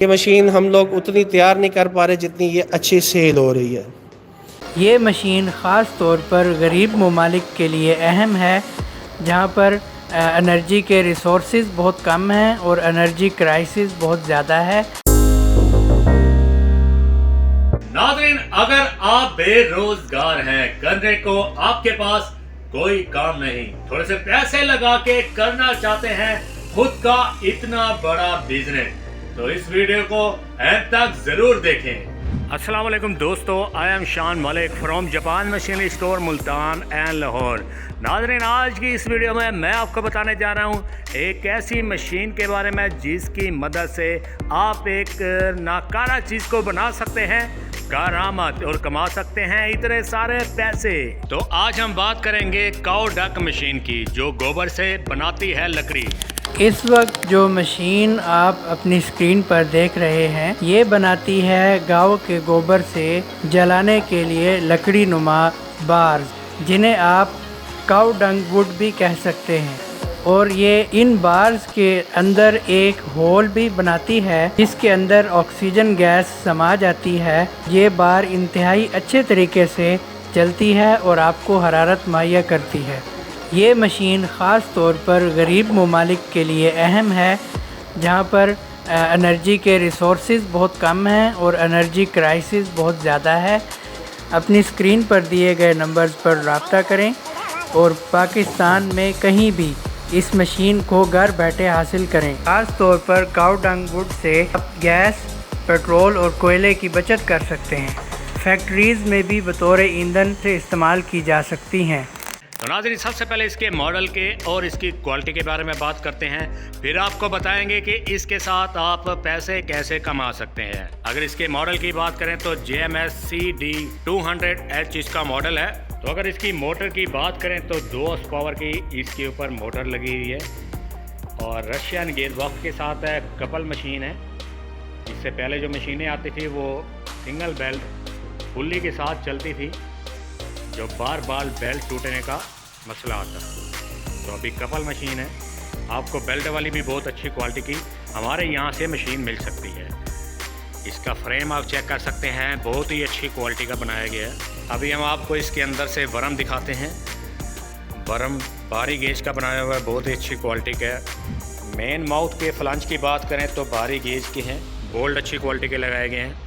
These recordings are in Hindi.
ये मशीन हम लोग उतनी तैयार नहीं कर पा रहे जितनी ये अच्छी सेल हो रही है। ये मशीन ख़ास तौर पर गरीब ममालिक के लिए अहम है, जहाँ पर एनर्जी के रिसोर्सेज बहुत कम हैं और एनर्जी क्राइसिस बहुत ज़्यादा है। नाज़रीन, अगर आप बेरोजगार हैं, करने को आपके पास कोई काम नहीं, थोड़े से पैसे लगा के करना चाहते हैं खुद का इतना बड़ा बिजनेस, तो इस वीडियो को एंड तक जरूर देखें। अस्सलाम वालेकुम दोस्तों, आई एम शान Malik from Japan machinery store Multan and Lahore. नाज़रीन, आज की इस वीडियो में मैं आपको बताने जा रहा हूँ एक ऐसी मशीन के बारे में जिसकी मदद से आप एक नाकारा चीज़ को बना सकते हैं कारामत और कमा सकते हैं इतने सारे पैसे। तो आज हम बात करेंगे काऊ डक मशीन की, जो गोबर से बनाती है लकड़ी। इस वक्त जो मशीन आप अपनी स्क्रीन पर देख रहे हैं, ये बनाती है गांव के गोबर से जलाने के लिए लकड़ी नुमा बार्स, जिन्हें आप काऊ डंग वुड भी कह सकते हैं। और ये इन बार्स के अंदर एक होल भी बनाती है जिसके अंदर ऑक्सीजन गैस समा जाती है। ये बार इंतहाई अच्छे तरीके से चलती है और आपको हरारत मुहैया करती है। ये मशीन ख़ास तौर पर गरीब ममालिक के लिए अहम है, जहाँ पर एनर्जी के रिसोर्सेज बहुत कम हैं और एनर्जी क्राइसिस बहुत ज़्यादा है। अपनी स्क्रीन पर दिए गए नंबर्स पर रब्ता करें और पाकिस्तान में कहीं भी इस मशीन को घर बैठे हासिल करें। ख़ास तौर पर काऊ डंग वुड से आप गैस, पेट्रोल और कोयले की बचत कर सकते हैं। फैक्ट्रीज़ में भी बतौर ईंधन से इस्तेमाल की जा सकती हैं। तो नाज़रीन, सबसे पहले इसके मॉडल के और इसकी क्वालिटी के बारे में बात करते हैं, फिर आपको बताएंगे कि इसके साथ आप पैसे कैसे कमा सकते हैं। अगर इसके मॉडल की बात करें तो JMS CD 200H इसका मॉडल है। तो अगर इसकी मोटर की बात करें तो 2 हॉर्स पावर की इसके ऊपर मोटर लगी हुई है और रशियन गेयर बॉक्स के साथ है। कपल मशीन है। इससे पहले जो मशीनें आती थी वो सिंगल बेल्ट पुल्ली के साथ चलती थी, जो बार बार बेल्ट टूटने का मसला आता है। तो अभी कपल मशीन है। आपको बेल्ट वाली भी बहुत अच्छी क्वालिटी की हमारे यहाँ से मशीन मिल सकती है। इसका फ्रेम आप चेक कर सकते हैं, बहुत ही अच्छी क्वालिटी का बनाया गया है। अभी हम आपको इसके अंदर से बरम दिखाते हैं। बरम भारी गेज का बनाया हुआ है, बहुत ही अच्छी क्वालिटी का है। मेन माउथ के फ्लंज की बात करें तो भारी गेज के हैं, बोल्ट अच्छी क्वालिटी के लगाए गए हैं।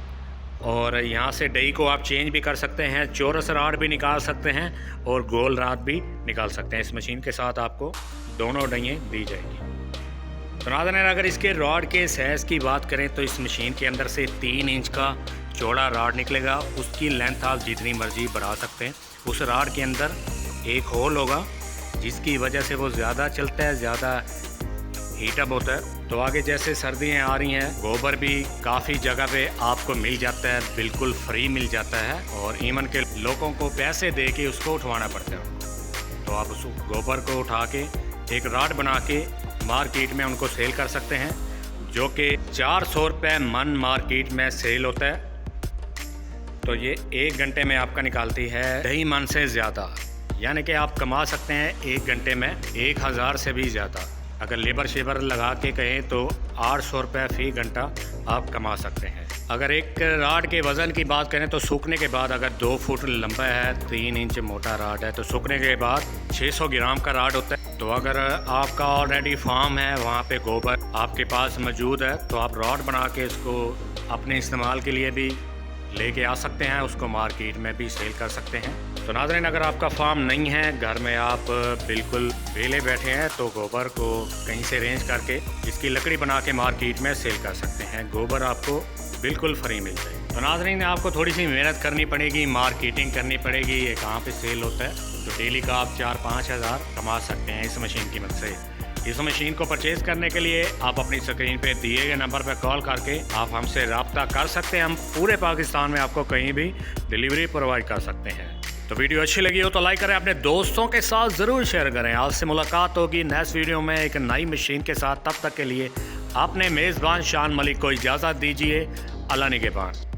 और यहाँ से डई को आप चेंज भी कर सकते हैं, चौरस राड भी निकाल सकते हैं और गोल राड भी निकाल सकते हैं। इस मशीन के साथ आपको दोनों डइयाँ दी जाएगी। तो नाज़रीन, अगर इसके रॉड के साइज़ की बात करें तो इस मशीन के अंदर से 3 इंच का चौड़ा राड निकलेगा। उसकी लेंथ आप जितनी मर्जी बढ़ा सकते हैं। उस राड के अंदर एक होल होगा जिसकी वजह से वो ज़्यादा चलता है, ज़्यादा हीटअप होता है। तो आगे जैसे सर्दियाँ आ रही हैं, गोबर भी काफ़ी जगह पे आपको मिल जाता है, बिल्कुल फ्री मिल जाता है और ईमन के लोगों को पैसे दे के उसको उठवाना पड़ता है। तो आप उस गोबर को उठा के एक राड बना के मार्केट में उनको सेल कर सकते हैं, जो कि 400 रुपये मन मार्केट में सेल होता है। तो ये 1 घंटे में आपका निकालती है 2.5 मन से ज़्यादा, यानी कि आप कमा सकते हैं 1 घंटे में 1000 से भी ज़्यादा। अगर लेबर शेबर लगा के कहें तो 800 रुपये फ़ी घंटा आप कमा सकते हैं। अगर एक राड के वज़न की बात करें तो सूखने के बाद, अगर 2 फुट लंबा है, 3 इंच मोटा राड है, तो सूखने के बाद 600 ग्राम का राड होता है। तो अगर आपका ऑलरेडी फार्म है, वहाँ पे गोबर आपके पास मौजूद है, तो आप राड बना के इसको अपने इस्तेमाल के लिए भी लेके आ सकते हैं, उसको मार्केट में भी सेल कर सकते हैं। तो नाज़रीन, अगर आपका फार्म नहीं है, घर में आप बिल्कुल वेले बैठे हैं, तो गोबर को कहीं से अरेंज करके इसकी लकड़ी बना के मार्केट में सेल कर सकते हैं। गोबर आपको बिल्कुल फ्री मिल जाएगी। तो नाज़रीन, आपको थोड़ी सी मेहनत करनी पड़ेगी, मार्केटिंग करनी पड़ेगी, ये कहाँ पे सेल होता है। तो डेली का आप 4-5 हज़ार कमा सकते हैं इस मशीन की मदद से। इस मशीन को परचेज़ करने के लिए आप अपनी स्क्रीन पे दिए गए नंबर पर कॉल करके आप हमसे रब्ता कर सकते हैं। हम पूरे पाकिस्तान में आपको कहीं भी डिलीवरी प्रोवाइड कर सकते हैं। तो वीडियो अच्छी लगी हो तो लाइक करें, अपने दोस्तों के साथ ज़रूर शेयर करें। आपसे मुलाकात होगी नेक्स्ट वीडियो में एक नई मशीन के साथ। तब तक के लिए अपने मेज़बान शान मलिक को इजाज़त दीजिए। अल्लाह निगहबान।